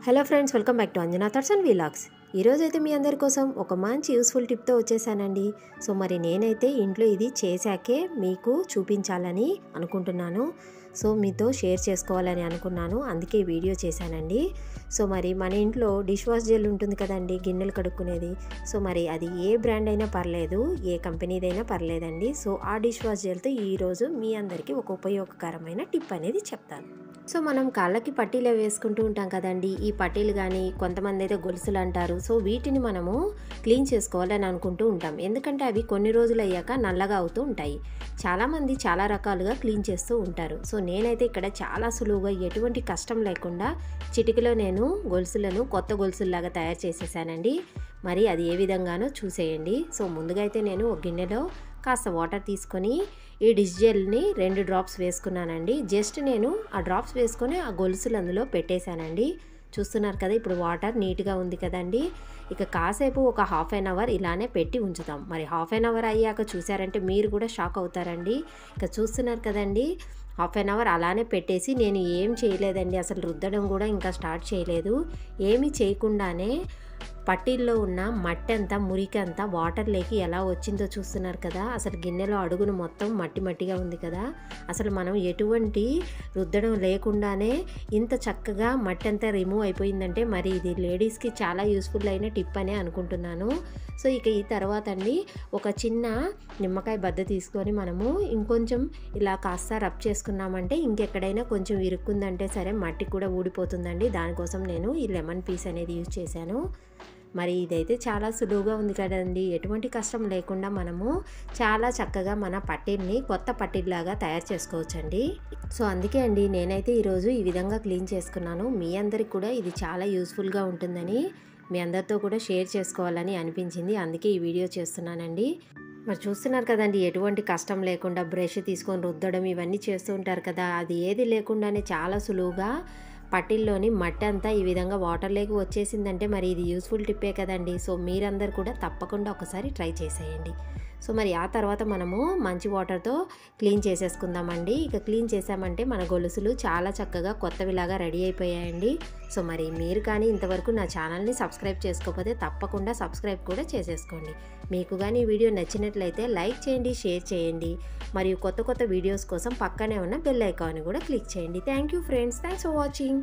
Hello friends, welcome back to Anjana thoughts and vlogs. ఈరోజు అయితే మీ అందరి కోసం ఒక మంచి యూస్ఫుల్ టిప్తో వచ్చేసానండి. సో మరి నేనైతే ఇంట్లో ఇది చేశాకే మీకు చూపించాలని అనుకుంటున్నాను. సో మీతో షేర్ చేసుకోవాలని అనుకున్నాను, అందుకే వీడియో చేశానండి. సో మరి మన ఇంట్లో డిష్ వాష్ జెల్ ఉంటుంది కదండి, గిన్నెలు కడుక్కునేది. సో మరి అది ఏ బ్రాండ్ అయినా పర్లేదు, ఏ కంపెనీదైనా పర్లేదండి. సో ఆ డిష్ వాష్ జెల్తో ఈరోజు మీ అందరికీ ఒక ఉపయోగకరమైన టిప్ అనేది చెప్తాను. సో మనం కాళ్ళకి పట్టీలు వేసుకుంటూ ఉంటాం కదండి. ఈ పట్టీలు కానీ కొంతమంది అయితే గొలుసులు అంటారు. సో వీటిని మనము క్లీన్ చేసుకోవాలని అనుకుంటూ ఉంటాం, ఎందుకంటే అవి కొన్ని రోజులు అయ్యాక నల్లగా అవుతూ ఉంటాయి. చాలామంది చాలా రకాలుగా క్లీన్ చేస్తూ ఉంటారు. సో నేనైతే ఇక్కడ చాలా సులువుగా ఎటువంటి కష్టం లేకుండా చిటికలో నేను గొలుసులను కొత్త గొలుసుల్లాగా తయారు చేసేసానండి. మరి అది ఏ విధంగానో చూసేయండి. సో ముందుగా అయితే నేను ఒక గిన్నెలో కాస్త వాటర్ తీసుకొని ఈ డిష్ జెల్ని 2 డ్రాప్స్ వేసుకున్నానండి. జస్ట్ నేను ఆ డ్రాప్స్ వేసుకొని ఆ గొలుసులు అందులో పెట్టేశానండి. చూస్తున్నారు కదా, ఇప్పుడు వాటర్ నీట్గా ఉంది కదండి. ఇక కాసేపు ఒక హాఫ్ అన్ అవర్ ఇలానే పెట్టి ఉంచుతాం. మరి హాఫ్ అన్ అవర్ అయ్యాక చూసారంటే మీరు కూడా షాక్ అవుతారండి. ఇక చూస్తున్నారు కదండి, హాఫ్ అన్ అవర్ అలానే పెట్టేసి నేను ఏం చేయలేదండి, అసలు రుద్దడం కూడా ఇంకా స్టార్ట్ చేయలేదు. ఏమీ చేయకుండానే పట్టీల్లో ఉన్న మట్టి అంతా, మురికి అంతా వాటర్ లేకి ఎలా వచ్చిందో చూస్తున్నారు కదా. అసలు గిన్నెలో అడుగును మొత్తం మట్టి మట్టిగా ఉంది కదా. అసలు మనం ఎటువంటి రుద్దడం లేకుండానే ఇంత చక్కగా మట్టి అంతా రిమూవ్ అయిపోయిందంటే మరి ఇది లేడీస్కి చాలా యూస్ఫుల్ అయిన టిప్ అనే అనుకుంటున్నాను. సో ఇక ఈ తర్వాత అండి, ఒక చిన్న నిమ్మకాయ బద్ద తీసుకొని మనము ఇంకొంచెం ఇలా కాస్త రబ్ చేసుకున్నామంటే ఇంకెక్కడైనా కొంచెం ఇరుక్కుందంటే సరే మట్టి కూడా ఊడిపోతుందండి. దానికోసం నేను ఈ లెమన్ పీస్ అనేది యూజ్ చేశాను. మరి ఇదైతే చాలా సులువుగా ఉంది కదండి. ఎటువంటి కష్టం లేకుండా మనము చాలా చక్కగా మన పట్టీల్ని కొత్త పట్టీల్లాగా తయారు చేసుకోవచ్చండి. సో అందుకే అండి నేనైతే ఈరోజు ఈ విధంగా క్లీన్ చేసుకున్నాను. మీ అందరికి కూడా ఇది చాలా యూస్ఫుల్గా ఉంటుందని, మీ అందరితో కూడా షేర్ చేసుకోవాలని అనిపించింది, అందుకే ఈ వీడియో చేస్తున్నానండి. మరి చూస్తున్నారు కదండి, ఎటువంటి కష్టం లేకుండా బ్రష్ తీసుకొని రుద్దడం ఇవన్నీ చేస్తూ ఉంటారు కదా. అది ఏది లేకుండానే చాలా సులువుగా పట్టీల్లోని మట్టి అంతా ఈ విధంగా వాటర్ లేక వచ్చేసిందంటే మరి ఇది యూస్ఫుల్ టిప్పే కదండి. సో మీరందరూ కూడా తప్పకుండా ఒకసారి ట్రై చేసేయండి. సో మరి ఆ తర్వాత మనము మంచి వాటర్తో క్లీన్ చేసేసుకుందామండి. ఇక క్లీన్ చేసామంటే మన గొలుసులు చాలా చక్కగా కొత్తవిలాగా రెడీ అయిపోయాయండి. సో మరి మీరు కానీ ఇంతవరకు నా ఛానల్ని సబ్స్క్రైబ్ చేసుకోకపోతే తప్పకుండా సబ్స్క్రైబ్ కూడా చేసేసుకోండి. మీకు కానీ ఈ వీడియో నచ్చినట్లయితే లైక్ చేయండి, షేర్ చేయండి. మరియు కొత్త కొత్త వీడియోస్ కోసం పక్కనే ఉన్న బెల్ ఐకాన్ని కూడా క్లిక్ చేయండి. Thank you friends, thanks for watching.